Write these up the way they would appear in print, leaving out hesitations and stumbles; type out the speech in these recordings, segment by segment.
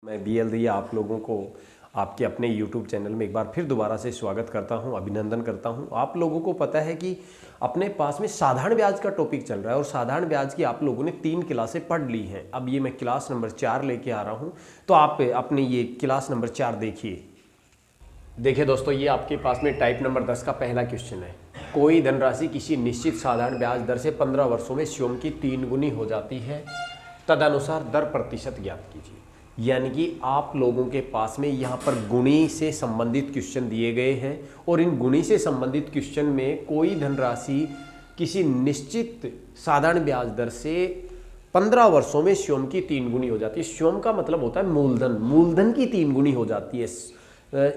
मैं BL दहिया आप लोगों को आपके अपने YouTube चैनल में एक बार फिर दोबारा से स्वागत करता हूं, अभिनंदन करता हूं। आप लोगों को पता है कि अपने पास में साधारण ब्याज का टॉपिक चल रहा है और साधारण ब्याज की आप लोगों ने 3 क्लासें पढ़ ली हैं। अब ये मैं क्लास नंबर 4 लेके आ रहा हूं, तो आप अपने ये क्लास नंबर 4 देखिए दोस्तों, ये आपके पास में टाइप नंबर 10 का पहला क्वेश्चन है। कोई धनराशि किसी निश्चित साधारण ब्याज दर से 15 वर्षों में स्वयं की 3 गुनी हो जाती है, तदनुसार दर प्रतिशत ज्ञात कीजिए। यानी कि आप लोगों के पास में यहाँ पर गुणी से संबंधित क्वेश्चन दिए गए हैं और इन गुणी से संबंधित क्वेश्चन में कोई धनराशि किसी निश्चित साधारण ब्याज दर से 15 वर्षों में स्वयं की 3 गुनी हो जाती है। स्वयं का मतलब होता है मूलधन, मूलधन की 3 गुनी हो जाती है।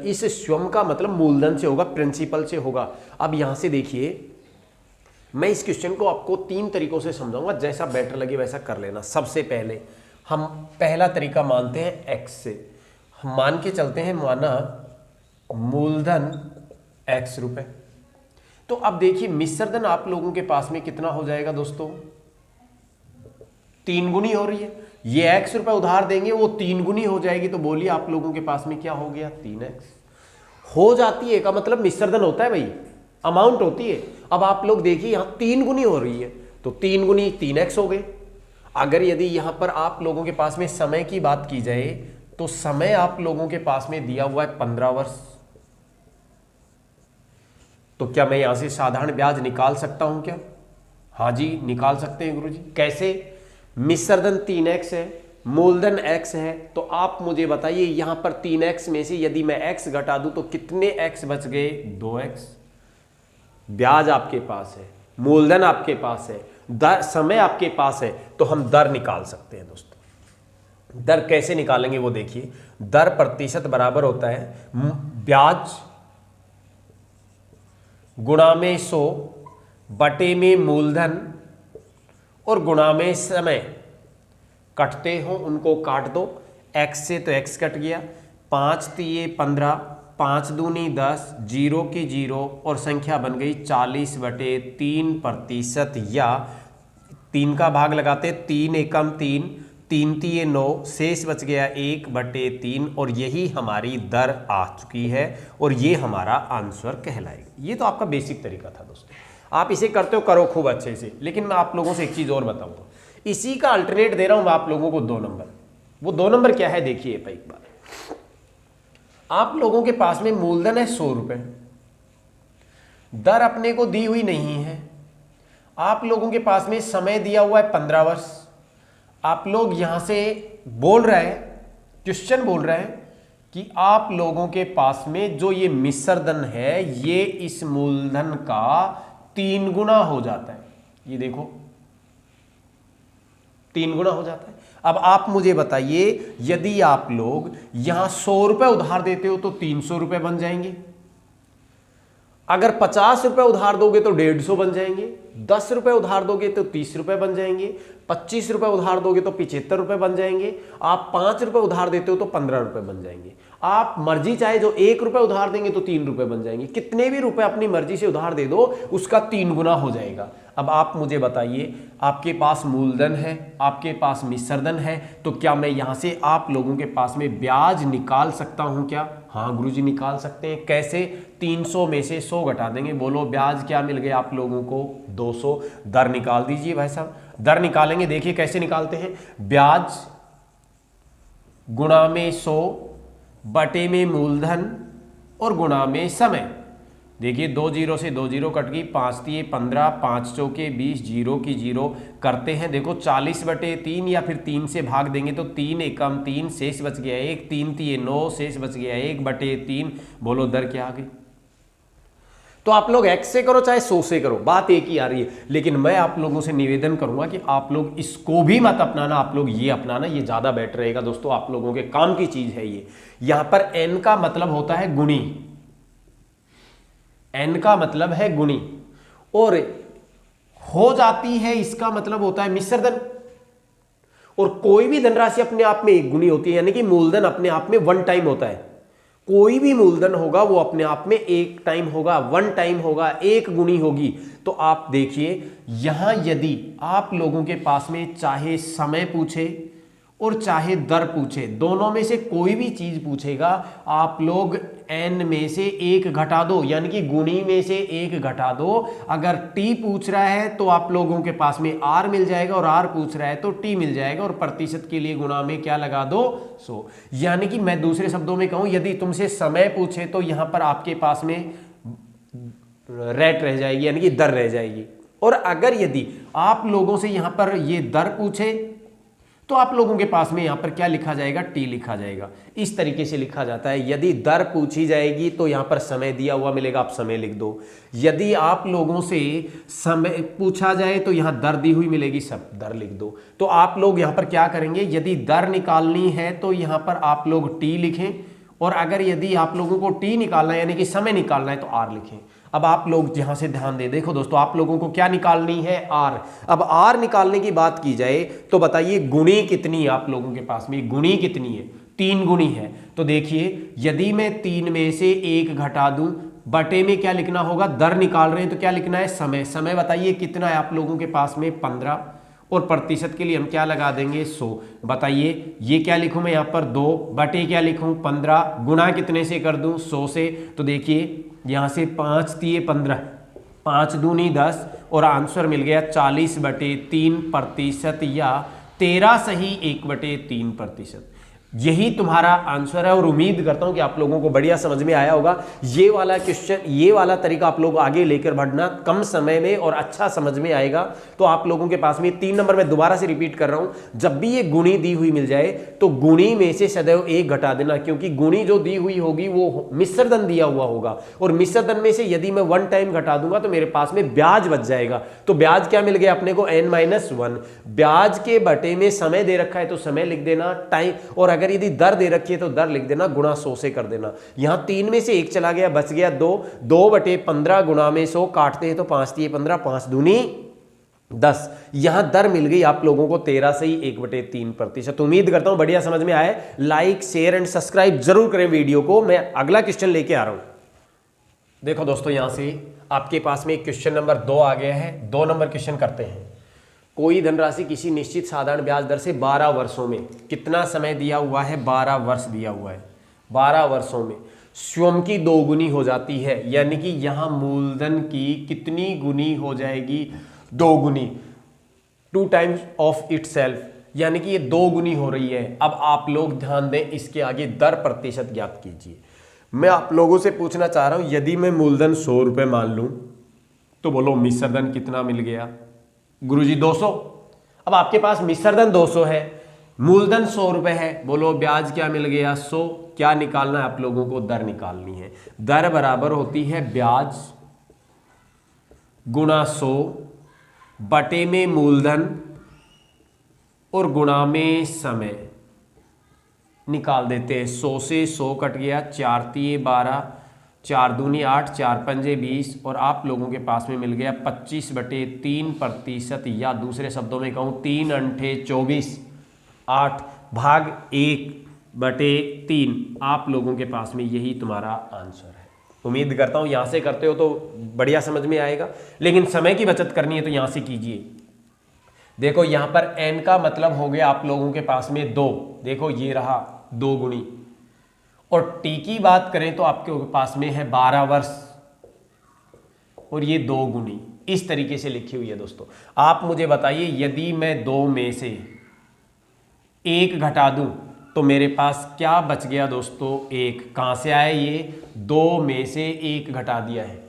इस स्वयं का मतलब मूलधन से होगा, प्रिंसिपल से होगा। अब यहाँ से देखिए, मैं इस क्वेश्चन को आपको 3 तरीकों से समझाऊंगा, जैसा बेटर लगे वैसा कर लेना। सबसे पहले हम पहला तरीका मानते हैं x से, हम मान के चलते हैं, माना मूलधन x रुपए। तो अब देखिए मिश्रधन आप लोगों के पास में कितना हो जाएगा दोस्तों, 3 गुनी हो रही है। ये x रुपए उधार देंगे, वो 3 गुनी हो जाएगी, तो बोलिए आप लोगों के पास में क्या हो गया, 3x हो जाती है। का मतलब मिश्रधन होता है भाई, अमाउंट होती है। अब आप लोग देखिए यहां 3 गुनी हो रही है, तो 3 गुनी 3x हो गए। अगर यदि यहां पर आप लोगों के पास में समय की बात की जाए, तो समय आप लोगों के पास में दिया हुआ है 15 वर्ष। तो क्या मैं यहां से साधारण ब्याज निकाल सकता हूं क्या? हाँ जी, निकाल सकते हैं गुरुजी। कैसे? मिश्रधन 3x है, मूलधन x है, तो आप मुझे बताइए यहां पर 3x में से यदि मैं x घटा दूं तो कितने x बच गए, 2x। ब्याज आपके पास है, मूलधन आपके पास है, दर समय आपके पास है, तो हम दर निकाल सकते हैं दोस्तों। दर कैसे निकालेंगे वो देखिए। दर प्रतिशत बराबर होता है ब्याज गुणा में 100 बटे में मूलधन और गुणा में समय। कटते हो उनको काट दो, x से तो x कट गया, 5 तिये 15, 5 दूनी 10, 0 की 0 और संख्या बन गई 40/3%, या 3 का भाग लगाते, 3 एकम 3, 3 तिये 9, शेष बच गया 1/3 और यही हमारी दर आ चुकी है और ये हमारा आंसर कहलाएगा। ये तो आपका बेसिक तरीका था दोस्तों, आप इसे करते हो, करो खूब अच्छे से। लेकिन मैं आप लोगों से एक चीज और बताऊंगा, इसी का अल्टरनेट दे रहा हूं मैं आप लोगों को 2 नंबर। वो 2 नंबर क्या है देखिए एक बार। आप लोगों के पास में मूलधन है 100 रुपए, दर अपने को दी हुई नहीं है। आप लोगों के पास में समय दिया हुआ है 15 वर्ष। आप लोग यहां से बोल रहे हैं, क्वेश्चन बोल रहे हैं कि आप लोगों के पास में जो ये मिश्रधन है, ये इस मूलधन का 3 गुना हो जाता है। ये देखो 3 गुना हो जाता है। अब आप मुझे बताइए, यदि आप लोग यहां 100 रुपए उधार देते हो तो 300 रुपए बन जाएंगे। अगर 50 रुपए उधार दोगे तो 150 बन जाएंगे, 10 रुपए उधार दोगे तो 30 रुपए बन जाएंगे, 25 रुपए उधार दोगे तो 75 रुपए बन जाएंगे, आप 5 रुपए उधार देते हो तो 15 रुपए बन जाएंगे। आप मर्जी चाहे जो 1 रुपए उधार देंगे तो 3 रुपए बन जाएंगे। कितने भी रुपए अपनी मर्जी से उधार दे दो, उसका 3 गुना हो जाएगा। अब आप मुझे बताइए, आपके पास मूलधन है, आपके पास मिश्रधन है, तो क्या मैं यहां से आप लोगों के पास में ब्याज निकाल सकता हूं क्या? हाँ गुरुजी, निकाल सकते हैं। कैसे? 300 में से 100 घटा देंगे। बोलो ब्याज क्या मिल गया आप लोगों को, 200। दर निकाल दीजिए भाई साहब। दर निकालेंगे, देखिए कैसे निकालते हैं। ब्याज गुणा में 100 बटे में मूलधन और गुणा में समय। देखिए 2 0 से 2 0 कट गई, 5 तिये 15, 5 चौके 20, 0 की 0 करते हैं। देखो 40/3 या फिर 3 से भाग देंगे तो 3 एकम 3, शेष बच गया 1, 3 तिये 9, शेष बच गया 1/3। बोलो दर क्या आ गई? तो आप लोग x से करो चाहे 100 से करो, बात एक ही आ रही है। लेकिन मैं आप लोगों से निवेदन करूंगा कि आप लोग इसको भी मत अपनाना, आप लोग ये अपनाना, ये ज्यादा बेटर रहेगा दोस्तों। आप लोगों के काम की चीज है ये। यहां पर n का मतलब होता है गुणी, n का मतलब है गुणी, और हो जाती है इसका मतलब होता है मिश्रधन। और कोई भी धनराशि अपने आप में एक गुणी होती है, यानी कि मूलधन अपने आप में 1 टाइम होता है। कोई भी मूलधन होगा वो अपने आप में 1 टाइम होगा, 1 टाइम होगा, 1 गुणी होगी। तो आप देखिए यहां यदि आप लोगों के पास में चाहे समय पूछे और चाहे दर पूछे, दोनों में से कोई भी चीज पूछेगा, आप लोग n में से 1 घटा दो, यानी कि गुणी में से 1 घटा दो। अगर t पूछ रहा है तो आप लोगों के पास में r मिल जाएगा, और r पूछ रहा है तो t मिल जाएगा, और प्रतिशत के लिए गुणा में क्या लगा दो 100। यानी कि मैं दूसरे शब्दों में कहूं, यदि तुमसे समय पूछे तो यहां पर आपके पास में रेट रह जाएगी, यानी कि दर रह जाएगी। और अगर यदि आप लोगों से यहां पर ये दर पूछे तो आप लोगों के पास में यहां पर क्या लिखा जाएगा, टी लिखा जाएगा। इस तरीके से लिखा जाता है। यदि दर पूछी जाएगी तो यहां पर समय दिया हुआ मिलेगा, आप समय लिख दो। यदि आप लोगों से समय पूछा जाए तो यहां दर दी हुई मिलेगी, सब दर लिख दो। तो आप लोग यहां पर क्या करेंगे, यदि दर निकालनी है तो यहां पर आप लोग टी लिखें, और अगर यदि आप लोगों को टी निकालना है यानी कि समय निकालना है तो आर लिखें। अब आप लोग यहां से ध्यान दें, देखो दोस्तों, आप लोगों को क्या निकालनी है, आर। अब आर निकालने की बात की जाए तो बताइए गुणी कितनी है आप लोगों के पास में, गुणी कितनी है, 3 गुणी है। तो देखिए यदि मैं 3 में से 1 घटा दूं, बटे में क्या लिखना होगा, दर निकाल रहे हैं तो क्या लिखना है, समय। समय बताइए कितना है आप लोगों के पास में 15, और प्रतिशत के लिए हम क्या लगा देंगे 100। बताइए ये क्या लिखूं मैं यहाँ पर 2 बटे क्या लिखूं 15, गुणा कितने से कर दूं 100 से। तो देखिए यहाँ से 5 तिये 15, 5 दूनी 10, और आंसर मिल गया 40/3% या 13 सही 1/3%। यही तुम्हारा आंसर है, और उम्मीद करता हूं कि आप लोगों को बढ़िया समझ में आया होगा। ये वाला क्वेश्चन, ये वाला तरीका आप लोग आगे लेकर बढ़ना, कम समय में और अच्छा समझ में आएगा। तो आप लोगों के पास में 3 नंबर में दोबारा से रिपीट कर रहा हूं, जब भी ये गुणी दी हुई मिल जाए तो गुणी में से सदैव 1 घटा देना, क्योंकि गुणी जो दी हुई होगी वो मिश्रधन दिया हुआ होगा, और मिश्रधन में से यदि मैं 1 टाइम घटा दूंगा तो मेरे पास में ब्याज बच जाएगा। तो ब्याज क्या मिल गया अपने को, n-1। ब्याज के बटे में समय दे रखा है तो समय लिख देना, टाइम, और अगर यदि दर दे रखी है तो दर लिख देना, गुणा 100 से कर देना। यहां 3 में से 1 चला गया, बच गया 2, 2/15 गुणा में 100, काटते हैं तो 5 तिये 15, 5 दूनी 10। यहां दर मिल गई आप लोगों को 13 से ही 1/3%। उम्मीद करता हूं बढ़िया समझ में आए। लाइक, शेयर एंड सब्सक्राइब जरूर करें वीडियो को। मैं अगला क्वेश्चन लेके आ रहा हूं। देखो दोस्तों, यहां से आपके पास में क्वेश्चन नंबर 2 आ गया है। 2 नंबर क्वेश्चन करते हैं। कोई धनराशि किसी निश्चित साधारण ब्याज दर से 12 वर्षों में, कितना समय दिया हुआ है, 12 वर्ष दिया हुआ है, 12 वर्षों में स्वयं की 2 गुनी हो जाती है। यानी कि यहां मूलधन की कितनी गुनी हो जाएगी, 2 गुनी, 2 टाइम्स ऑफ इटसेल्फ, यानी कि ये 2 गुनी हो रही है। अब आप लोग ध्यान दें, इसके आगे दर प्रतिशत ज्ञात कीजिए। मैं आप लोगों से पूछना चाह रहा हूं, यदि मैं मूलधन 100 रुपए मान लूं तो बोलो मिश्रधन कितना मिल गया, गुरुजी 200। अब आपके पास मिश्रधन 200 है, मूलधन 100 रुपए है, बोलो ब्याज क्या मिल गया 100। क्या निकालना है आप लोगों को, दर निकालनी है। दर बराबर होती है ब्याज गुणा 100 बटे में मूलधन और गुणा में समय। निकाल देते हैं, 100 से 100 कट गया, 4 तिये 12, 4 दूनी 8, 4 पंजे 20, और आप लोगों के पास में मिल गया 25/3%, या दूसरे शब्दों में कहूँ 3 अंठे 24, 8 भाग 1/3। आप लोगों के पास में यही तुम्हारा आंसर है। उम्मीद करता हूँ यहाँ से करते हो तो बढ़िया समझ में आएगा, लेकिन समय की बचत करनी है तो यहाँ से कीजिए। देखो यहाँ पर n का मतलब हो गया आप लोगों के पास में 2, देखो ये रहा 2 गुणी, और t की बात करें तो आपके पास में है 12 वर्ष, और ये 2 गुणी। इस तरीके से लिखी हुई है दोस्तों। आप मुझे बताइए, यदि मैं 2 में से 1 घटा दूं तो मेरे पास क्या बच गया दोस्तों, 1। कहां से आया ये, 2 में से 1 घटा दिया है।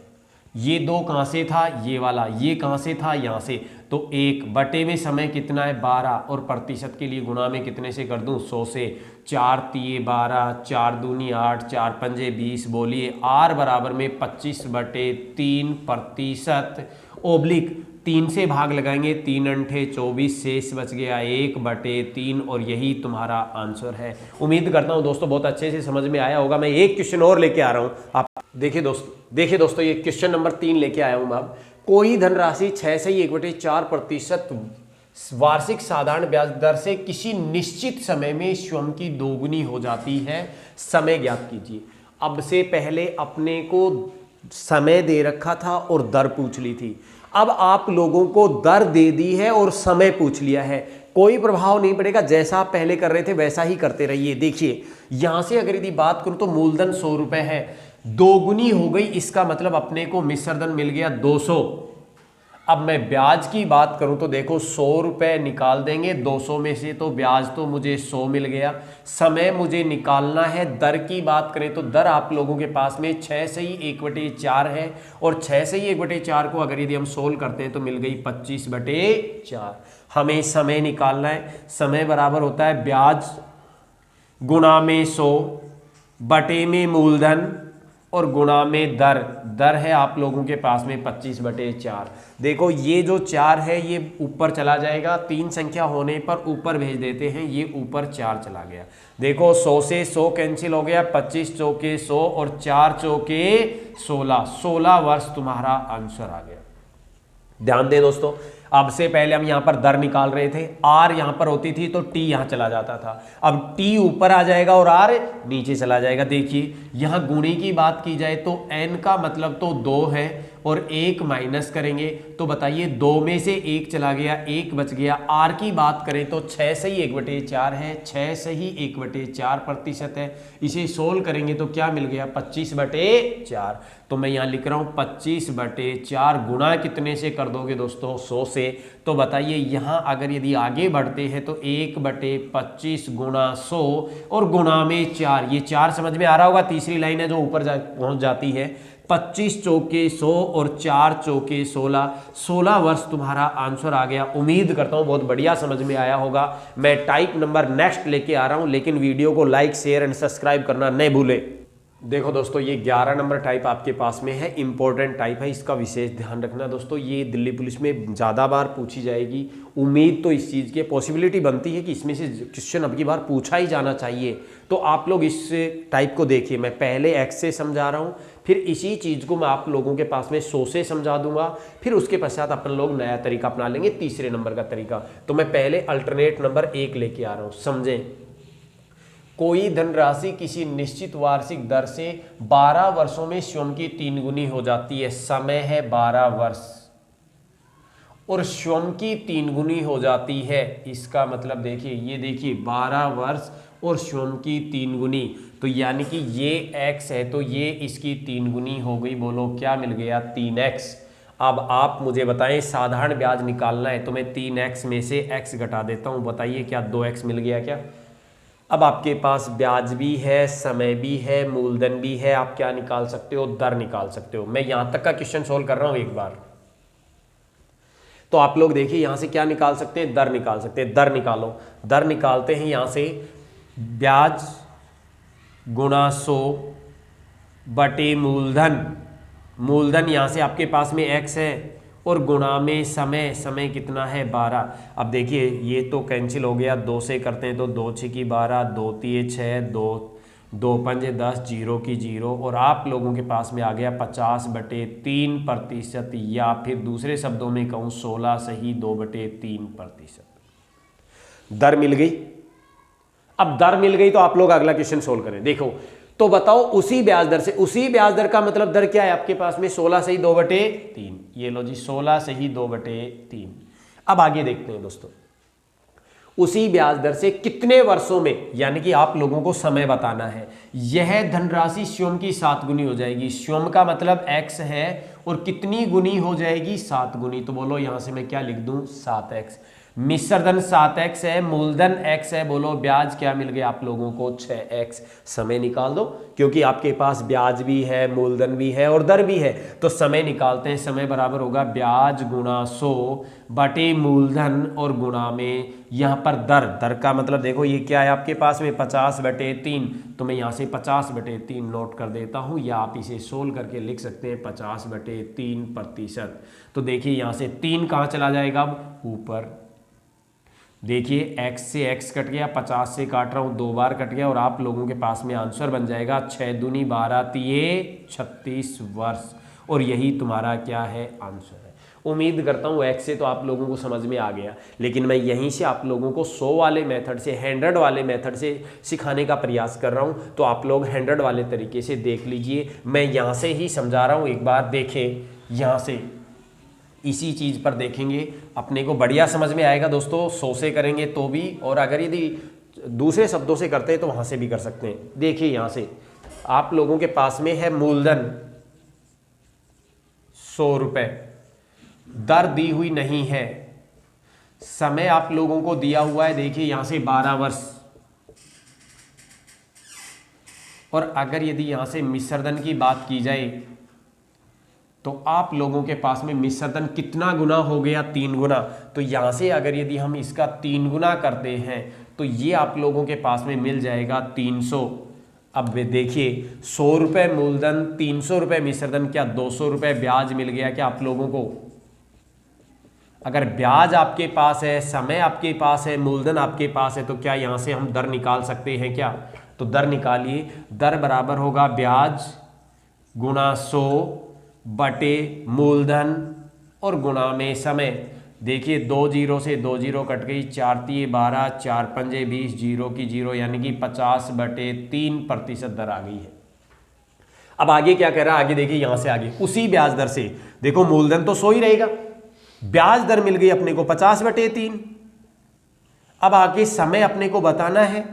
ये 2 कहां से था, ये वाला, ये कहां से था, यहां से। तो 1 बटे में समय कितना है 12, और प्रतिशत के लिए गुणा में कितने से कर दूं, 100 से। 4 तिये 12, 4 दूनी 8, 4 पंजे 20, बोलिए आर बराबर में 25/3%। ओब्लिक 3 से भाग लगाएंगे, 3 अंठे 24, शेष बच गया 1/3, और यही तुम्हारा आंसर है। उम्मीद करता हूं दोस्तों बहुत अच्छे से समझ में आया होगा। मैं एक क्वेश्चन और लेके आ रहा हूं। आप देखिए दोस्तों ये क्वेश्चन नंबर 3 लेके आया हूं मैं। अब कोई धनराशि 6 से 1/4% वार्षिक साधारण ब्याज दर से किसी निश्चित समय में स्वयं की 2 गुनी हो जाती है, समय ज्ञात कीजिए। अब से पहले अपने को समय दे रखा था और दर पूछ ली थी। अब आप लोगों को दर दे दी है और समय पूछ लिया है, कोई प्रभाव नहीं पड़ेगा, जैसा आप पहले कर रहे थे वैसा ही करते रहिए। देखिए यहां से अगर यदि बात करूं तो मूलधन 100 रुपए है, दोगुनी हो गई, इसका मतलब अपने को मिश्र धन मिल गया 200। अब मैं ब्याज की बात करूं तो देखो 100 रुपए निकाल देंगे 200 में से, तो ब्याज तो मुझे 100 मिल गया। समय मुझे निकालना है, दर की बात करें तो दर आप लोगों के पास में 6 से ही 1/4 है, और 6 से ही 1/4 को अगर यदि हम सोल्व करते हैं तो मिल गई 25/4। हमें समय निकालना है, समय बराबर होता है ब्याज गुणा में 100 बटे में मूलधन और गुणा में दर। दर है आप लोगों के पास में 25/4। देखो ये जो 4 है ये ऊपर चला जाएगा, 3 संख्या होने पर ऊपर भेज देते हैं, ये ऊपर 4 चला गया। देखो 100 से 100 कैंसिल हो गया, 25 चौके 100 और 4 चौके 16, 16 वर्ष तुम्हारा आंसर आ गया। ध्यान दें दोस्तों, अब से पहले हम यहां पर दर निकाल रहे थे, आर यहां पर होती थी तो टी यहां चला जाता था, अब टी ऊपर आ जाएगा और आर नीचे चला जाएगा। देखिए यहां गुणे की बात की जाए तो एन का मतलब तो 2 है और 1 माइनस करेंगे तो बताइए 2 में से 1 चला गया, 1 बच गया। आर की बात करें तो 6 से ही 1/4 है, 6 से ही 1/4% है, इसे सोल्व करेंगे तो क्या मिल गया 25/4। तो मैं यहाँ लिख रहा हूँ 25/4 गुणा कितने से कर दोगे दोस्तों 100 से, तो बताइए यहाँ अगर यदि आगे बढ़ते हैं तो 1/25 गुणा 100 और गुणा में 4, ये 4 समझ में आ रहा होगा, तीसरी लाइन है जो ऊपर पहुंच जाती है। 25 चौके 100 और 4 चौके 16, 16 वर्ष तुम्हारा आंसर आ गया। उम्मीद करता हूं बहुत बढ़िया समझ में आया होगा। मैं टाइप नंबर नेक्स्ट लेके आ रहा हूं, लेकिन वीडियो को लाइक शेयर एंड सब्सक्राइब करना नहीं भूले। देखो दोस्तों ये 11 नंबर टाइप आपके पास में है, इंपॉर्टेंट टाइप है, इसका विशेष ध्यान रखना दोस्तों। ये दिल्ली पुलिस में ज़्यादा बार पूछी जाएगी, उम्मीद तो इस चीज़ की पॉसिबिलिटी बनती है कि इसमें से क्वेश्चन अब की बार पूछा ही जाना चाहिए। तो आप लोग इस टाइप को देखिए, मैं पहले एक्स से समझा रहा हूँ, फिर इसी चीज़ को मैं आप लोगों के पास में 100 से समझा दूंगा, फिर उसके पश्चात अपन लोग नया तरीका अपना लेंगे, तीसरे नंबर का तरीका। तो मैं पहले अल्टरनेट नंबर 1 लेके आ रहा हूँ। समझें, कोई धनराशि किसी निश्चित वार्षिक दर से 12 वर्षों में स्वयं की 3 गुनी हो जाती है। समय है 12 वर्ष और स्वयं की 3 गुनी हो जाती है, इसका मतलब देखिए, ये देखिए 12 वर्ष और स्वयं की 3 गुनी, तो यानी कि ये x है तो ये इसकी 3 गुनी हो गई। बोलो क्या मिल गया 3x। अब आप मुझे बताएं साधारण ब्याज निकालना है तो मैं 3x में से x घटा देता हूं, बताइए क्या 2x मिल गया क्या। अब आपके पास ब्याज भी है, समय भी है, मूलधन भी है, आप क्या निकाल सकते हो, दर निकाल सकते हो। मैं यहां तक का क्वेश्चन सोल्व कर रहा हूं एक बार, तो आप लोग देखिए यहां से क्या निकाल सकते हैं, दर निकाल सकते हैं। दर निकालो, दर निकालते हैं यहां से ब्याज गुणा 100 बटे मूलधन, मूलधन यहां से आपके पास में x है और गुणा में समय, समय कितना है 12। अब देखिए ये तो कैंसिल हो गया, 2 से करते हैं तो 2 6 की 12, 2 3 6, 2 5 10, 0 की 0, और आप लोगों के पास में आ गया 50/3%, या फिर दूसरे शब्दों में कहूँ 16 से ही 2/3%। दर मिल गई। अब दर मिल गई तो आप लोग अगला क्वेश्चन सोल्व करें। देखो तो बताओ उसी ब्याज दर से, उसी ब्याज दर का मतलब दर क्या है आपके पास में 16 से ही 2/3, ये लो जी 16 से ही 2/3। अब आगे देखते हैं दोस्तों, उसी ब्याज दर से कितने वर्षों में, यानी कि आप लोगों को समय बताना है। यह धनराशि स्वयं की 7 गुनी हो जाएगी। स्वयं का मतलब x है और कितनी गुनी हो जाएगी 7 गुनी, तो बोलो यहां से मैं क्या लिख दूं 7x। मिश्र धन 7x है, मूलधन x है, बोलो ब्याज क्या मिल गया आप लोगों को 6x। समय निकाल दो, क्योंकि आपके पास ब्याज भी है, मूलधन भी है और दर भी है, तो समय निकालते हैं। समय बराबर होगा ब्याज गुणा 100 बटे मूलधन और गुणा में यहाँ पर दर। दर का मतलब देखो ये क्या है आपके पास में 50/3, तो मैं यहाँ से 50/3 नोट कर देता हूँ, या आप इसे सोल्व करके लिख सकते हैं 50/3%। तो देखिए यहाँ से 3 कहाँ चला जाएगा अब ऊपर, देखिए x से x कट गया, 50 से काट रहा हूँ 2 बार कट गया, और आप लोगों के पास में आंसर बन जाएगा 6 दूनी 12 तिये 36 वर्ष, और यही तुम्हारा क्या है आंसर है। उम्मीद करता हूँ x से तो आप लोगों को समझ में आ गया, लेकिन मैं यहीं से आप लोगों को 100 वाले मेथड से, 100 वाले मेथड से सिखाने का प्रयास कर रहा हूँ, तो आप लोग 100 वाले तरीके से देख लीजिए। मैं यहाँ से ही समझा रहा हूँ, एक बार देखें यहाँ से इसी चीज़ पर देखेंगे, अपने को बढ़िया समझ में आएगा दोस्तों। 100 से करेंगे तो भी, और अगर यदि दूसरे शब्दों से करते हैं तो वहाँ से भी कर सकते हैं। देखिए यहाँ से आप लोगों के पास में है मूलधन 100 रुपये, दर दी हुई नहीं है, समय आप लोगों को दिया हुआ है, देखिए यहां से 12 वर्ष। और अगर यदि यहां से मिश्रधन की बात की जाए तो आप लोगों के पास में मिश्रधन कितना गुना हो गया, 3 गुना। तो यहां से अगर यदि हम इसका 3 गुना करते हैं तो ये आप लोगों के पास में मिल जाएगा 300। अब देखिए 100 रुपये मूलधन, 300 रुपये मिश्रधन, क्या 200 रुपये ब्याज मिल गया क्या आप लोगों को? अगर ब्याज आपके पास है, समय आपके पास है, मूलधन आपके पास है, तो क्या यहां से हम दर निकाल सकते हैं क्या? तो दर निकालिए। दर बराबर होगा ब्याज गुणा 100 बटे मूलधन और गुणा में समय। देखिए 2 जीरो से 2 जीरो कट गई, 4 तिये 12, 4 पंजे 20, जीरो की जीरो, यानी कि 50/3% दर आ गई है। अब आगे क्या कह रहा है, आगे देखिए यहां से आगे उसी ब्याज दर से, देखो मूलधन तो 100 ही रहेगा, ब्याज दर मिल गई अपने को 50/3। अब आगे समय अपने को बताना है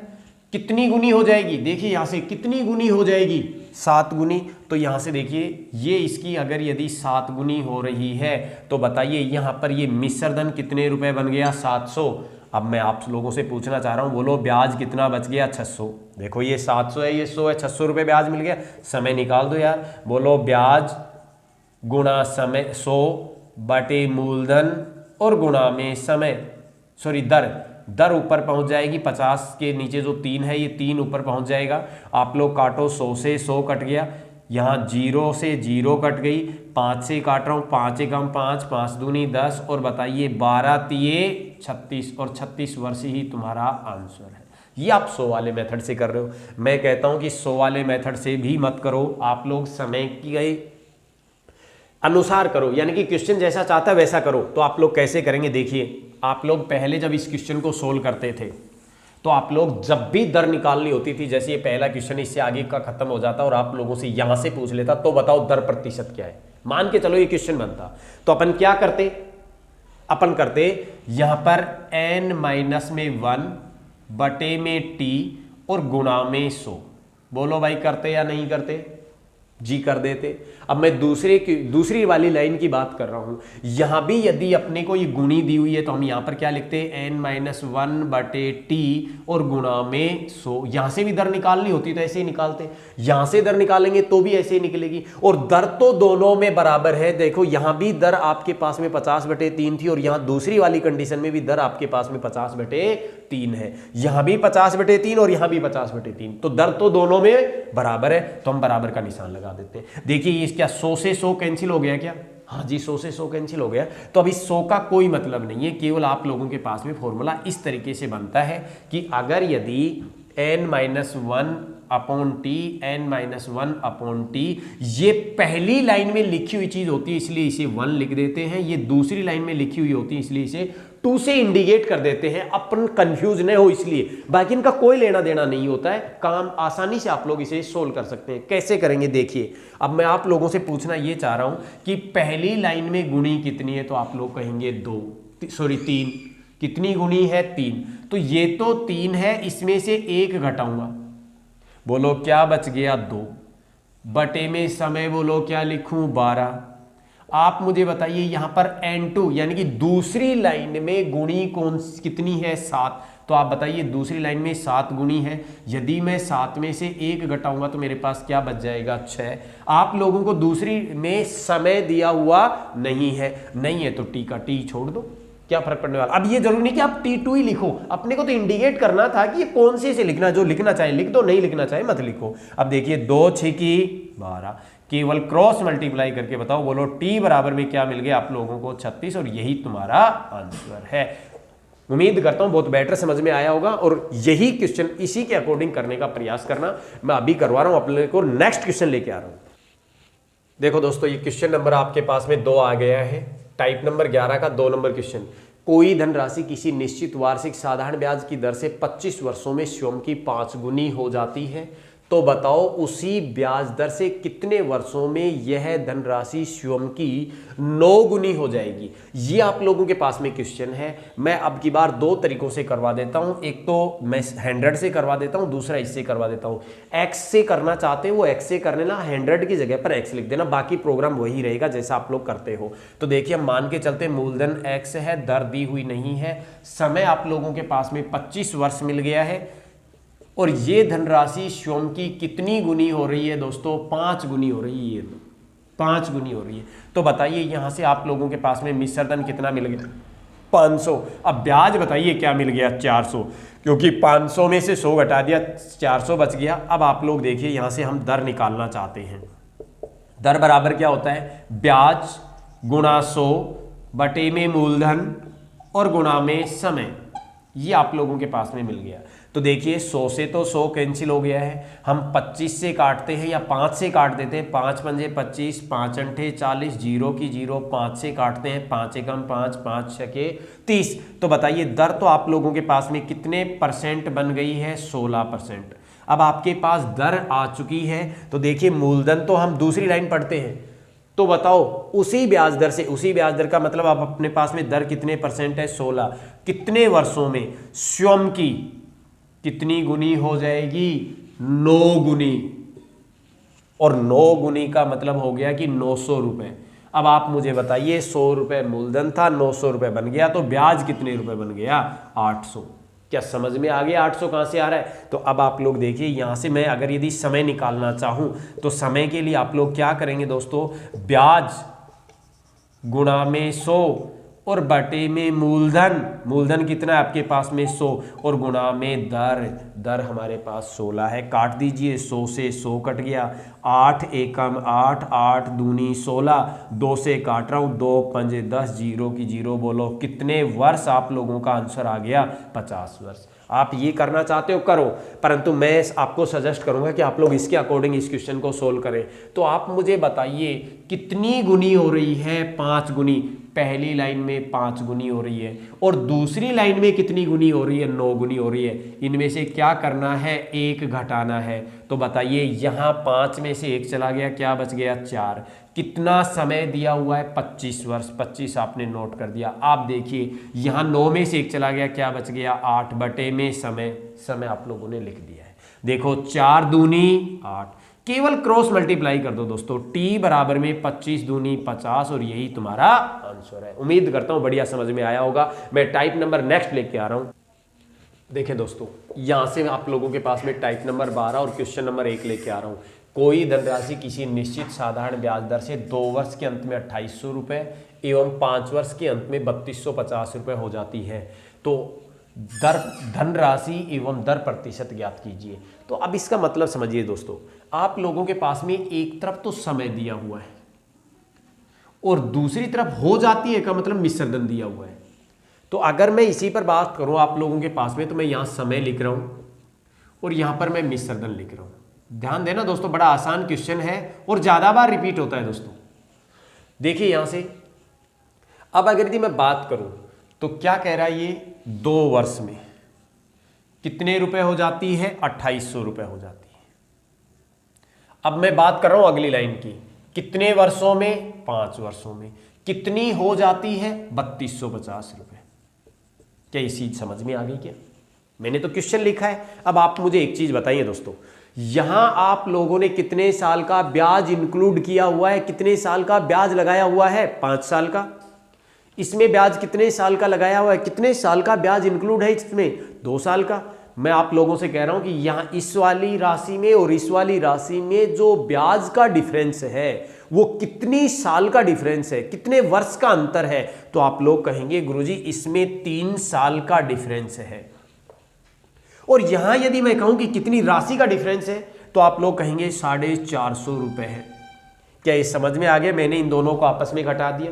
कितनी गुनी हो जाएगी। देखिए यहां से कितनी गुनी हो जाएगी, 7 गुनी। तो यहां से देखिए ये इसकी अगर यदि 7 गुनी हो रही है तो बताइए यहां पर ये मिश्रधन कितने रुपए बन गया, 700। अब मैं आप लोगों से पूछना चाह रहा हूं, बोलो ब्याज कितना बच गया, 600। देखो ये 700 है, ये 100 है, 600 रुपये ब्याज मिल गया। समय निकाल दो यार, बोलो ब्याज गुणा समय 100 बटे मूलधन और गुणा में समय, सॉरी दर ऊपर पहुंच जाएगी, 50 के नीचे जो 3 है ये 3 ऊपर पहुंच जाएगा। आप लोग काटो, 100 से 100 कट गया, यहाँ 0 से 0 कट गई, 5 से काट रहा हूँ, 5 एकम 5, 5 दूनी 10, और बताइए 12 तिये 36, और 36 वर्ष ही तुम्हारा आंसर है। ये आप 100 वाले मेथड से कर रहे हो। मैं कहता हूं कि 100 वाले मेथड से भी मत करो, आप लोग समय के अनुसार करो, यानी कि क्वेश्चन जैसा चाहता है वैसा करो। तो आप लोग कैसे करेंगे, देखिए आप लोग पहले जब इस क्वेश्चन को सोल्व करते थे तो आप लोग जब भी दर निकालनी होती थी, जैसे ये पहला क्वेश्चन इससे आगे का खत्म हो जाता और आप लोगों से यहां से पूछ लेता तो बताओ दर प्रतिशत क्या है, मान के चलो ये क्वेश्चन बनता, तो अपन क्या करते, अपन करते यहां पर n-1 बटे में t और गुणा में 100। बोलो भाई करते या नहीं करते? जी कर देते। अब मैं दूसरी वाली लाइन की बात कर रहा हूं, यहां भी यदि अपने को ये गुणी दी हुई है तो हम यहां पर क्या लिखते हैं, n-1 बटे t और गुणा में 100। यहां से भी दर निकालनी होती तो ऐसे ही निकालते, यहां से दर निकालेंगे तो भी ऐसे ही निकलेगी, और दर तो दोनों में बराबर है। देखो यहां भी दर आपके पास में 50/3 थी और यहां दूसरी वाली कंडीशन में भी दर आपके पास में 50/3 है, यहां भी 50/3 और यहां भी 50/3, तो दर तो दोनों में बराबर है, तो हम बराबर का निशान लगा देते हैं। देखिए ये क्या 100 से 100 कैंसिल हो गया क्या? हाँ जी 100 से 100 कैंसिल हो गया। तो अभी 100 का कोई मतलब नहीं है, केवल आप लोगों के पास में फॉर्मूला इस तरीके से बनता है कि अगर यदि n-1/t n-1/t ये पहली लाइन में लिखी हुई चीज होती है इसलिए इसे 1 लिख देते हैं, ये दूसरी लाइन में लिखी हुई होती है इसलिए इसे 2 से इंडिकेट कर देते हैं, अपन कंफ्यूज नहीं हो इसलिए। बाकी इनका कोई लेना देना नहीं होता है, काम आसानी से आप लोग इसे सोल्व कर सकते हैं। कैसे करेंगे देखिए, अब मैं आप लोगों से पूछना ये चाह रहा हूं कि पहली लाइन में गुणी कितनी है, तो आप लोग कहेंगे 3। कितनी गुणी है? 3। तो ये तो 3 है, इसमें से 1 घटाऊंगा, बोलो क्या बच गया? 2 बटे में समय, बोलो क्या लिखूं? 12। आप मुझे बताइए यहां पर n2 यानी कि दूसरी लाइन में गुणी कितनी है? 7। तो आप बताइए दूसरी लाइन में 7 गुणी है, यदि मैं 7 में से 1 घटाऊंगा तो मेरे पास क्या बच जाएगा? 6। आप लोगों को दूसरी में समय दिया हुआ नहीं है तो टी का टी छोड़ दो, क्या फर्क पड़ने वाला। अब ये जरूरी नहीं कि आप T2 ही लिखो, अपने को तो इंडिकेट करना था कि ये कौन सी से लिखना, जो लिखना चाहे लिख दो, नहीं लिखना चाहे मत लिखो। अब देखिए 2 6 की 12, केवल क्रॉस मल्टीप्लाई करके बताओ, बोलो T बराबर में क्या मिल गया आप लोगों को? 36, और यही तुम्हारा आंसर है। उम्मीद करता हूं बहुत बेटर समझ में आया होगा, और यही क्वेश्चन इसी के अकॉर्डिंग करने का प्रयास करना। मैं अभी करवा रहा हूं अपने को, नेक्स्ट क्वेश्चन लेके आ रहा हूं। देखो दोस्तों ये क्वेश्चन नंबर आपके पास में 2 आ गया है, टाइप नंबर 11 का 2 नंबर क्वेश्चन। कोई धनराशि किसी निश्चित वार्षिक साधारण ब्याज की दर से 25 वर्षों में स्वयं की 5 गुनी हो जाती है, तो बताओ उसी ब्याज दर से कितने वर्षों में यह धनराशि स्वयं की 9 गुनी हो जाएगी। ये आप लोगों के पास में क्वेश्चन है। मैं अब की बार दो तरीकों से करवा देता हूं, एक तो मैं 100 से करवा देता हूं, दूसरा इससे करवा देता हूं। एक्स से करना चाहते हो वो एक्स से कर लेना, 100 की जगह पर एक्स लिख देना, बाकी प्रोग्राम वही रहेगा जैसा आप लोग करते हो। तो देखिए हम मान के चलते मूलधन एक्स है, दर दी हुई नहीं है, समय आप लोगों के पास में 25 वर्ष मिल गया है, और ये धनराशि स्वयं की कितनी गुनी हो रही है दोस्तों? 5 गुनी हो रही है, 5 गुनी हो रही है। तो बताइए यहां से आप लोगों के पास में मिश्र धन कितना मिल गया? 500। अब ब्याज बताइए क्या मिल गया? 400, क्योंकि 500 में से 100 घटा दिया, 400 बच गया। अब आप लोग देखिए यहां से हम दर निकालना चाहते हैं। दर बराबर क्या होता है? ब्याज गुणा 100 बटे में मूलधन और गुणा में समय। ये आप लोगों के पास में मिल गया। तो देखिए 100 से तो 100 कैंसिल हो गया है, हम 25 से काटते हैं या 5 से काट देते हैं। 5 पंजे 25, 5 अंठे 40, 0 की 0, 5 से काटते हैं, 5 एकम 5, 5 छके 30। तो बताइए दर तो आप लोगों के पास में कितने परसेंट बन गई है? 16%। अब आपके पास दर आ चुकी है, तो देखिए मूलधन तो हम दूसरी लाइन पढ़ते हैं, तो बताओ उसी ब्याज दर से, उसी ब्याज दर का मतलब आप अपने पास में दर कितने परसेंट है? 16। कितने वर्षों में स्वयं की कितनी गुनी हो जाएगी? 9 गुनी। और 9 गुनी का मतलब हो गया कि 900 रुपए। अब आप मुझे बताइए 100 रुपए मूलधन था, 900 रुपए बन गया, तो ब्याज कितने रुपए बन गया? 800। क्या समझ में आ गया 800 कहां से आ रहा है? तो अब आप लोग देखिए यहां से मैं अगर यदि समय निकालना चाहूं तो समय के लिए आप लोग क्या करेंगे दोस्तों? ब्याज गुणा में 100 और बटे में मूलधन, मूलधन कितना है आपके पास में? 100, और गुणा में दर, दर हमारे पास 16 है। काट दीजिए, 100 से 100 कट गया, 8 एकम 8, 8 दूनी 16, 2 से काट रहा हूँ, 2 पंजे 10, 0 की 0 बोलो। कितने वर्ष आप लोगों का आंसर आ गया? 50 वर्ष। आप ये करना चाहते हो करो, परंतु मैं आपको सजेस्ट करूंगा कि आप लोग इसके अकॉर्डिंग इस क्वेश्चन को सोल्व करें। तो आप मुझे बताइए कितनी गुनी हो रही है? 5 गुनी। पहली लाइन में 5 गुनी हो रही है, और दूसरी लाइन में कितनी गुनी हो रही है? 9 गुनी हो रही है। इनमें से क्या करना है? 1 घटाना है। तो बताइए यहाँ 5 में से 1 चला गया, क्या बच गया? 4। कितना समय दिया हुआ है? 25 वर्ष। 25 आपने नोट कर दिया। आप देखिए यहाँ 9 में से 1 चला गया, क्या बच गया? 8 बटे में समय, समय आप लोगों ने लिख दिया है। देखो 4 दूनी 8, केवल क्रॉस मल्टीप्लाई कर दो दोस्तों। t बराबर में 25 दूनी 50, और यही तुम्हारा आंसर है। उम्मीद करता हूं बढ़िया समझ में आया होगा। मैं टाइप नंबर नेक्स्ट लेके आ रहा हूं। देखिए दोस्तों यहां से आप लोगों के पास में टाइप नंबर 12 और क्वेश्चन नंबर 1 लेके आ रहा हूं। कोई धनराशि किसी निश्चित साधारण ब्याज दर से 2 वर्ष के अंत में 2800 रुपए एवं 5 वर्ष के अंत में 3250 रुपए हो जाती है, तो दर धनराशि एवं दर प्रतिशत ज्ञात कीजिए। तो अब इसका मतलब समझिए दोस्तों, आप लोगों के पास में एक तरफ तो समय दिया हुआ है और दूसरी तरफ हो जाती है का मतलब मिश्रधन दिया हुआ है। तो अगर मैं इसी पर बात करूं आप लोगों के पास में, तो मैं यहां समय लिख रहा हूं और यहां पर मैं मिश्रधन लिख रहा हूं। ध्यान देना दोस्तों, बड़ा आसान क्वेश्चन है और ज्यादा बार रिपीट होता है दोस्तों। देखिए यहां से अब अगर यदि मैं बात करूं तो क्या कह रहा है ये? 2 वर्ष में कितने रुपए हो जाती है? 2800 रुपए हो जाती है। अब मैं बात कर रहा हूं अगली लाइन की, कितने वर्षों में? 5 वर्षों में। कितनी हो जाती है? 3250 रुपए। क्या ये चीज समझ में आ गई क्या? मैंने तो क्वेश्चन लिखा है। अब आप मुझे एक चीज बताइए दोस्तों, यहां आप लोगों ने कितने साल का ब्याज इंक्लूड किया हुआ है? कितने साल का ब्याज लगाया हुआ है? 5 साल का। इसमें ब्याज कितने साल का लगाया हुआ है? कितने साल का ब्याज इंक्लूड है इसमें? 2 साल का। मैं आप लोगों से कह रहा हूं कि यहां इस वाली राशि में और इस वाली राशि में जो ब्याज का डिफरेंस है वो कितनी साल का डिफरेंस है, कितने वर्ष का अंतर है? तो आप लोग कहेंगे गुरुजी इसमें 3 साल का डिफरेंस है। और यहां यदि मैं कहूं कि कितनी राशि का डिफरेंस है, तो आप लोग कहेंगे 450 रुपए है। क्या ये समझ में आ गया? मैंने इन दोनों को आपस में घटा दिया।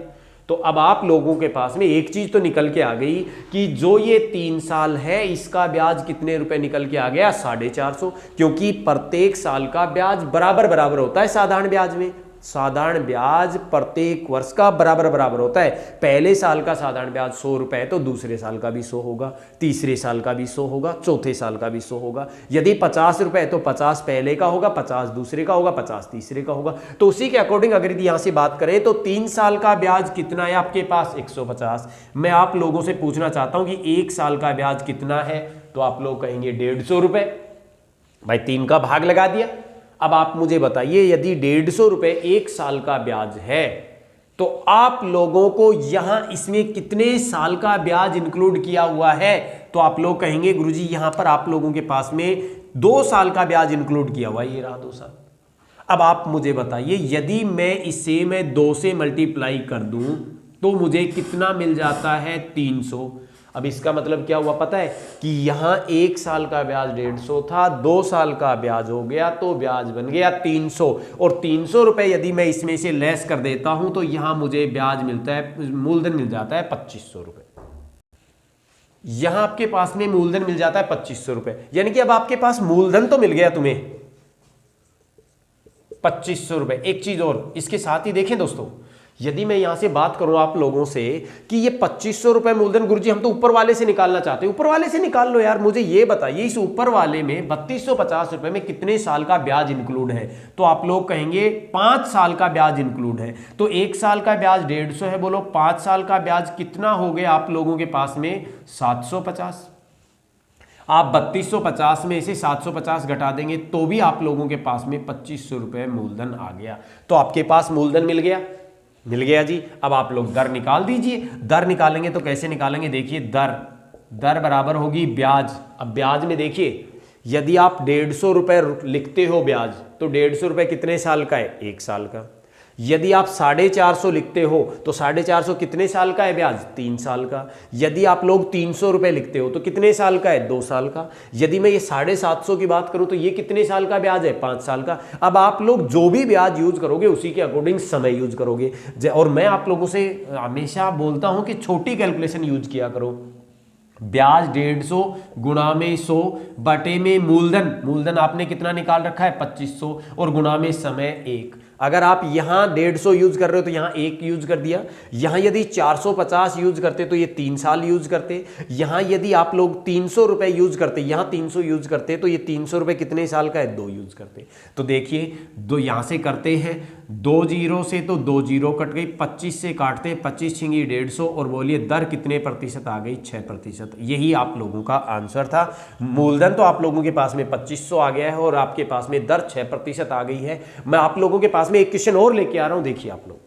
तो अब आप लोगों के पास में एक चीज तो निकल के आ गई कि जो ये 3 साल है इसका ब्याज कितने रुपए निकल के आ गया? 450, क्योंकि प्रत्येक साल का ब्याज बराबर बराबर होता है साधारण ब्याज में। साधारण ब्याज प्रत्येक वर्ष का बराबर बराबर होता है। पहले साल का साधारण ब्याज 100 रुपए तो दूसरे साल का भी 100 होगा, तीसरे साल का भी 100 होगा, चौथे साल का भी 100 होगा। यदि 50 रुपए तो 50 पहले का होगा, 50 दूसरे का होगा, 50 तीसरे का होगा। तो उसी के अकॉर्डिंग अगर यदि यहां से बात करें तो 3 साल का ब्याज कितना है आपके पास 150। मैं आप लोगों से पूछना चाहता हूं कि 1 साल का ब्याज कितना है, तो आप लोग कहेंगे 150 रुपए। भाई 3 का भाग लगा दिया। अब आप मुझे बताइए यदि 150 रुपए 1 साल का ब्याज है तो आप लोगों को यहां इसमें कितने साल का ब्याज इंक्लूड किया हुआ है, तो आप लोग कहेंगे गुरुजी यहां पर आप लोगों के पास में 2 साल का ब्याज इंक्लूड किया हुआ है, ये रहा 2 साल। अब आप मुझे बताइए यदि मैं इसे 2 से मल्टीप्लाई कर दूं तो मुझे कितना मिल जाता है 300। अब इसका मतलब क्या हुआ पता है कि यहां 1 साल का ब्याज 150 था, 2 साल का ब्याज हो गया तो ब्याज बन गया 300, और 300 रुपए यदि मैं इसमें से लेस कर देता हूं तो यहां मुझे ब्याज मिलता है, मूलधन मिल जाता है 2500 रुपए। यहां आपके पास में मूलधन मिल जाता है 2500 रुपए, यानी कि अब आपके पास मूलधन तो मिल गया तुम्हें 2500 रुपए। एक चीज और इसके साथ ही देखें दोस्तों, यदि मैं यहां से बात करूं आप लोगों से कि ये 2500 रुपए मूलधन गुरुजी हम तो ऊपर वाले से निकालना चाहते हैं, ऊपर वाले से निकाल लो यार। मुझे ये बताइए इस ऊपर वाले में 3250 रुपए में कितने साल का ब्याज इंक्लूड है, तो आप लोग कहेंगे 5 साल का ब्याज इंक्लूड है। तो 1 साल का ब्याज 150 है, बोलो 5 साल का ब्याज कितना हो गया आप लोगों के पास में 750। आप 3250 में से 750 घटा देंगे तो भी आप लोगों के पास में 2500 रुपए मूलधन आ गया। तो आपके पास मूलधन मिल गया जी। अब आप लोग दर निकाल दीजिए। दर निकालेंगे तो कैसे निकालेंगे, देखिए दर बराबर होगी ब्याज। अब ब्याज में देखिए यदि आप 150 रुपए लिखते हो ब्याज तो 150 रुपए कितने साल का है 1 साल का। यदि आप 450 लिखते हो तो 450 कितने साल का है ब्याज 3 साल का। यदि आप लोग 300 रुपए लिखते हो तो कितने साल का है 2 साल का। यदि मैं ये 750 की बात करूं तो ये कितने साल का ब्याज है 5 साल का। अब आप लोग जो भी ब्याज यूज करोगे उसी के अकॉर्डिंग समय यूज करोगे। और मैं आप लोगों से हमेशा बोलता हूं कि छोटी कैलकुलेशन यूज किया करो। ब्याज 150 गुणा में 100 बटे में मूलधन आपने कितना निकाल रखा है 2500 और गुणा में समय 1। अगर आप यहां 150 यूज कर रहे हो तो यहां 1 यूज कर दिया। यहां यदि 450 यूज करते तो ये 3 साल यूज करते। यहां यदि आप लोग 300 रुपए यूज करते, यहां 300 यूज करते तो ये 300 रुपए कितने साल का है 2 यूज करते। तो देखिए दो यहां से करते हैं 2 जीरो से तो 2 जीरो कट गई, 25 से काटते हैं 25 छिंगी 150 और बोलिए दर कितने प्रतिशत आ गई 6%। यही आप लोगों का आंसर था। मूलधन तो आप लोगों के पास में 2500 आ गया है और आपके पास में दर 6% आ गई है। मैं आप लोगों के पास में एक क्वेश्चन और लेके आ रहा हूं, देखिए आप लोग।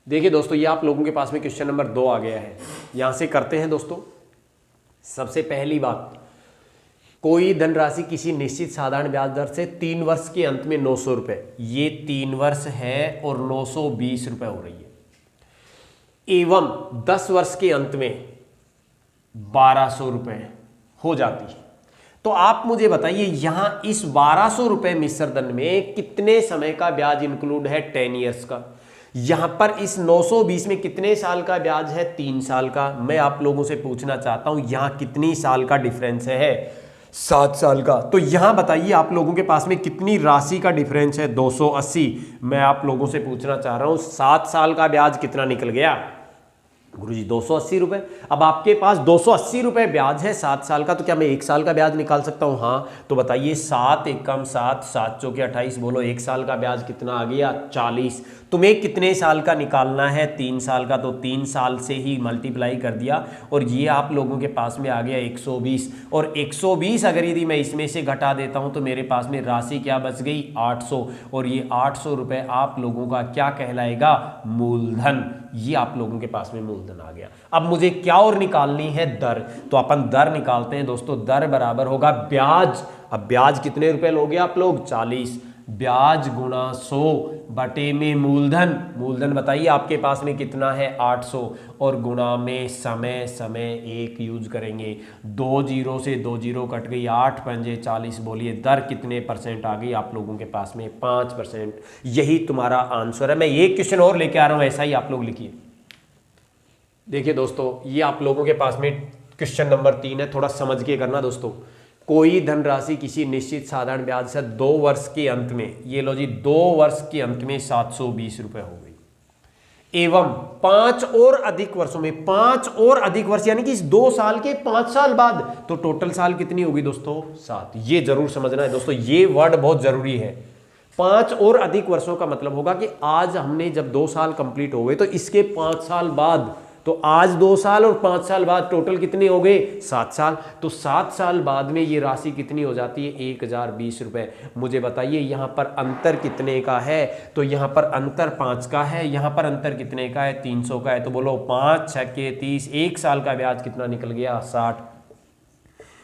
देखिए दोस्तों ये आप लोगों के पास में क्वेश्चन नंबर 2 आ गया है। यहां से करते हैं दोस्तों। सबसे पहली बात, कोई धनराशि किसी निश्चित साधारण ब्याज दर से 3 वर्ष के अंत में 900 रुपए, ये 3 वर्ष है और 920 रुपए हो रही है, एवं 10 वर्ष के अंत में 1200 रुपए हो जाती है। तो आप मुझे बताइए यहां इस 1200 रुपए मिश्रधन में कितने समय का ब्याज इंक्लूड है 10 इयर्स का। यहां पर इस 920 में कितने साल का ब्याज है 3 साल का। मैं आप लोगों से पूछना चाहता हूं यहां कितनी साल का डिफरेंस है 7 साल का। तो यहां बताइए आप लोगों के पास में कितनी राशि का डिफरेंस है 280। मैं आप लोगों से पूछना चाह रहा हूं 7 साल का ब्याज कितना निकल गया गुरुजी 280 रुपए। अब आपके पास 280 रुपए ब्याज है 7 साल का, तो क्या मैं 1 साल का ब्याज निकाल सकता हूं? हाँ। तो बताइए 7 एकम 7, 7 चौके 28, बोलो 1 साल का ब्याज कितना आ गया 40। तुम्हें कितने साल का निकालना है 3 साल का, तो 3 साल से ही मल्टीप्लाई कर दिया और ये आप लोगों के पास में आ गया 120। और 120 अगर यदि मैं इसमें से घटा देता हूं तो मेरे पास में राशि क्या बच गई 800, और ये 800 रुपए आप लोगों का क्या कहलाएगा मूलधन। ये आप लोगों के पास में मूलधन आ गया। अब मुझे क्या और निकालनी है दर, तो अपन दर निकालते हैं दोस्तों। दर बराबर होगा ब्याज। अब ब्याज कितने रुपए लोगे आप लोग 40, ब्याज गुणा 100 बटे में मूलधन बताइए आपके पास में कितना है 800 और गुणा में समय 1 यूज करेंगे। 2 जीरो से 2 जीरो कट गई, 8 पंजे 40, बोलिए दर कितने परसेंट आ गई आप लोगों के पास में 5%। यही तुम्हारा आंसर है। मैं एक क्वेश्चन और लेके आ रहा हूं, ऐसा ही आप लोग लिखिए। देखिए दोस्तों ये आप लोगों के पास में क्वेश्चन नंबर 3 है, थोड़ा समझ के करना दोस्तों। कोई धनराशि किसी निश्चित साधारण ब्याज से 2 वर्ष के अंत में, ये लो जी 2 वर्ष के अंत में 720 रुपए हो गई, एवं 5 और अधिक वर्षों में, 5 और अधिक वर्ष यानी कि इस 2 साल के 5 साल बाद, तो टोटल साल कितनी होगी दोस्तों 7। ये जरूर समझना है दोस्तों, ये वर्ड बहुत जरूरी है। 5 और अधिक वर्षों का मतलब होगा कि आज हमने जब 2 साल कंप्लीट हो गए तो इसके 5 साल बाद, तो आज 2 साल और 5 साल बाद टोटल कितने हो गए 7 साल। तो 7 साल बाद में ये राशि कितनी हो जाती है 1020 रुपए। मुझे बताइए यहाँ पर अंतर कितने का है, तो यहाँ पर अंतर 5 का है, यहाँ पर अंतर कितने का है 300 का है। तो बोलो 5 6 के 30, 1 साल का ब्याज कितना निकल गया 60।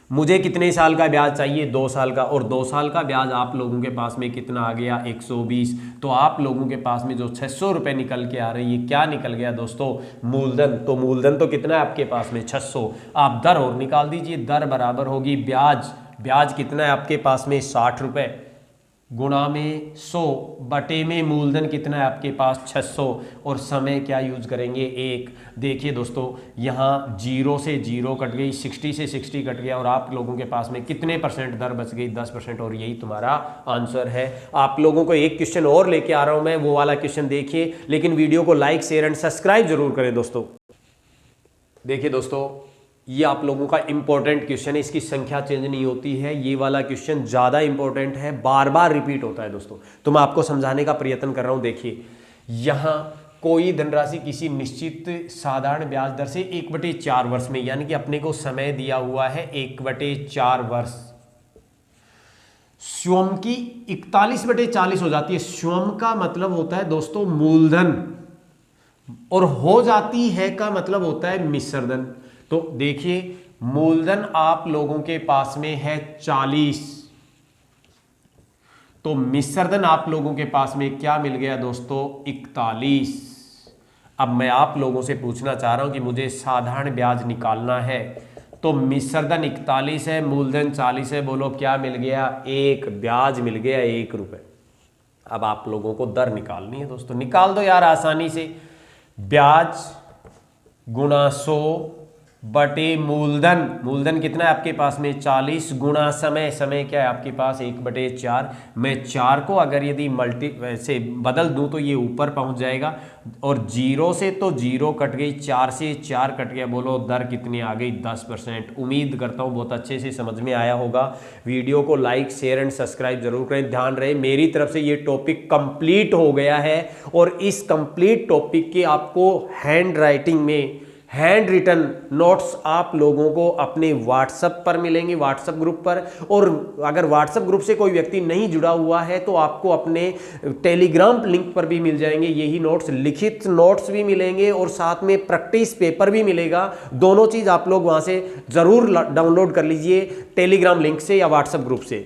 मुझे कितने साल का ब्याज चाहिए 2 साल का, और 2 साल का ब्याज आप लोगों के पास में कितना आ गया 120। तो आप लोगों के पास में जो 600 रुपए निकल के आ रही है, क्या निकल गया दोस्तों मूलधन। तो मूलधन तो कितना है आपके पास में 600। आप दर और निकाल दीजिए, दर बराबर होगी ब्याज, ब्याज कितना है आपके पास में 60 रुपए गुणा में 100 बटे में मूलधन कितना है आपके पास 600, और समय क्या यूज करेंगे 1। देखिए दोस्तों यहाँ 0 से 0 कट गई, 60 से 60 कट गया, और आप लोगों के पास में कितने % दर बच गई 10%, और यही तुम्हारा आंसर है। आप लोगों को एक क्वेश्चन और लेके आ रहा हूं मैं, वो वाला क्वेश्चन देखिए, लेकिन वीडियो को लाइक शेयर एंड सब्सक्राइब जरूर करें दोस्तों। देखिए दोस्तों ये आप लोगों का इंपॉर्टेंट क्वेश्चन है, इसकी संख्या चेंज नहीं होती है। ये वाला क्वेश्चन ज़्यादा इंपॉर्टेंट है, बार बार रिपीट होता है दोस्तों, तो मैं आपको समझाने का प्रयत्न कर रहा हूं। देखिए यहाँ कोई धनराशि किसी निश्चित साधारण ब्याज दर से 1/4 वर्ष में, यानी कि अपने को समय दिया हुआ है 1/4 वर्ष, स्वयं की 41/40 हो जाती है। स्वयं का मतलब होता है दोस्तों मूलधन, और हो जाती है का मतलब होता है मिश्रधन। तो देखिए मूलधन आप लोगों के पास में है 40, तो मिश्रधन आप लोगों के पास में क्या मिल गया दोस्तों 41। अब मैं आप लोगों से पूछना चाह रहा हूं कि मुझे साधारण ब्याज निकालना है, तो मिश्रधन 41 है, मूलधन 40 है, बोलो क्या मिल गया 1, ब्याज मिल गया 1 रुपए। अब आप लोगों को दर निकालनी है दोस्तों, निकाल दो यार आसानी से। ब्याज गुणा 100 बटे मूलधन, मूलधन कितना है आपके पास में 40, गुणा समय, समय क्या है आपके पास 1/4। मैं 4 को अगर यदि मल्टी से बदल दूं तो ये ऊपर पहुंच जाएगा, और 0 से तो 0 कट गई, 4 से 4 कट गया, बोलो दर कितनी आ गई 10%। उम्मीद करता हूं बहुत अच्छे से समझ में आया होगा। वीडियो को लाइक शेयर एंड सब्सक्राइब जरूर करें। ध्यान रहे मेरी तरफ से ये टॉपिक कंप्लीट हो गया है, और इस कंप्लीट टॉपिक के आपको हैंड राइटिंग में हैंड रिटन नोट्स आप लोगों को अपने व्हाट्सएप पर मिलेंगे, व्हाट्सएप ग्रुप पर। और अगर व्हाट्सएप ग्रुप से कोई व्यक्ति नहीं जुड़ा हुआ है तो आपको अपने टेलीग्राम लिंक पर भी मिल जाएंगे यही नोट्स, लिखित नोट्स भी मिलेंगे और साथ में प्रैक्टिस पेपर भी मिलेगा। दोनों चीज़ आप लोग वहाँ से ज़रूर डाउनलोड कर लीजिए, टेलीग्राम लिंक से या व्हाट्सएप ग्रुप से।